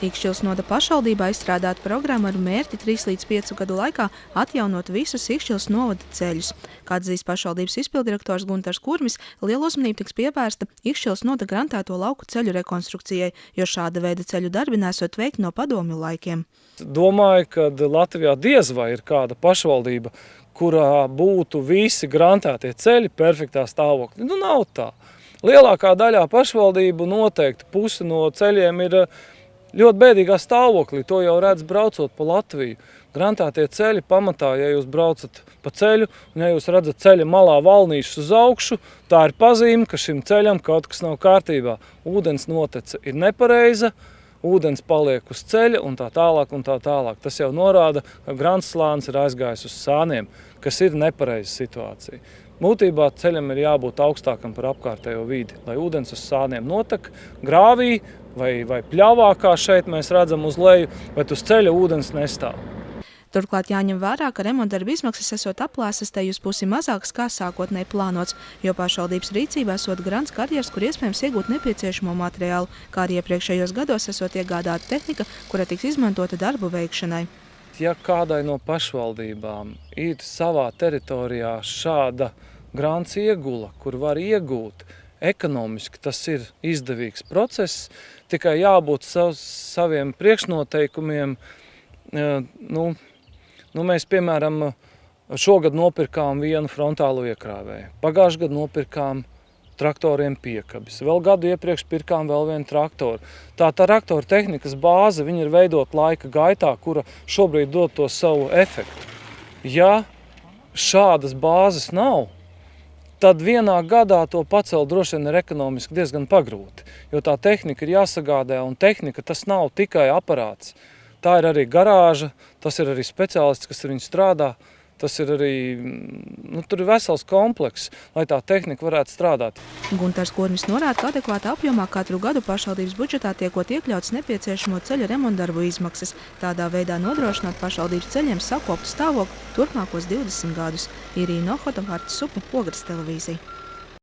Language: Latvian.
Īkšķils noda pašvaldībā izstrādāta programma ar mērķi 3 līdz 5 gadu laikā atjaunot visus Īkšķils novada ceļus. Kā atzīst pašvaldības izpildirektors Guntars Kurmis, liela uzmanība tiks pievērsta Īkšķils noda grantēto lauku ceļu rekonstrukcijai, jo šāda veida ceļu darbi nesot veikti no padomju laikiem. Domāju, ka Latvijā diez vai ir kāda pašvaldība, kurā būtu visi grantētie ceļi perfektā stāvoklī. Nav tā. Lielākā daļā pašvaldību noteikti pusi no ceļiem ir ļoti bēdīgā stāvoklī, to jau redz braucot pa Latviju. Grantētie ceļi pamatā, ja jūs braucat pa ceļu, un ja jūs redzat ceļa malā valnīšus uz augšu, tā ir pazīme, ka šim ceļam kaut kas nav kārtībā. Ūdens notece ir nepareiza, ūdens paliek uz ceļa un tā tālāk un tā tālāk. Tas jau norāda, ka grantslānis ir aizgājis uz sāniem, kas ir nepareiza situācija. Būtībā ceļam ir jābūt augstākam par apkārtējo vidi, lai ūdens uz sāniem notek grāvī vai pļavā, kā šeit mēs redzam uz leju, bet uz ceļa ūdens nestāv. Turklāt jāņem vērā, ka remontdarbu izmaksas esot aplēsas te uz pusi mazākas kā sākotnēji plānots, jo pašvaldības rīcībā esot grants karjeras, kur iespējams iegūt nepieciešamo materiālu, kā arī iepriekšējos gados esot iegādāta tehnika, kura tiks izmantota darbu veikšanai. Ja kādai no pašvaldībām ir savā teritorijā šāda grants iegula, kur var iegūt ekonomiski, tas ir izdevīgs process, tikai jābūt saviem priekšnoteikumiem. Mēs, piemēram, šogad nopirkām vienu frontālo iekrāvēju. Pagājušajā gadā nopirkām traktoriem piekabis. Vēl gadu iepriekš pirkām vēl vienu traktoru. Tā traktora tehnikas bāze, viņa ir veidot laika gaitā, kura šobrīd dod to savu efektu. Ja šādas bāzes nav, tad vienā gadā to pacelt droši vien ir ekonomiski diezgan pagrūti, jo tā tehnika ir jāsagādē, un tehnika tas nav tikai aparāts. Tā ir arī garāža, tas ir arī speciālists, kas ar viņu strādā. Tas ir arī, tur ir vesels komplekss, lai tā tehnika varētu strādāt. Guntars Kurmis norāda, ka adekvātā apjomā katru gadu pašvaldības budžetā tiekot iekļauts nepieciešamo ceļu remontdarbu izmaksas, tādā veidā nodrošināt pašvaldības ceļiem sakoptu stāvokli turpmākos 20 gadus. Irīna Ohota, Vārts Supe, Ogres televīzija.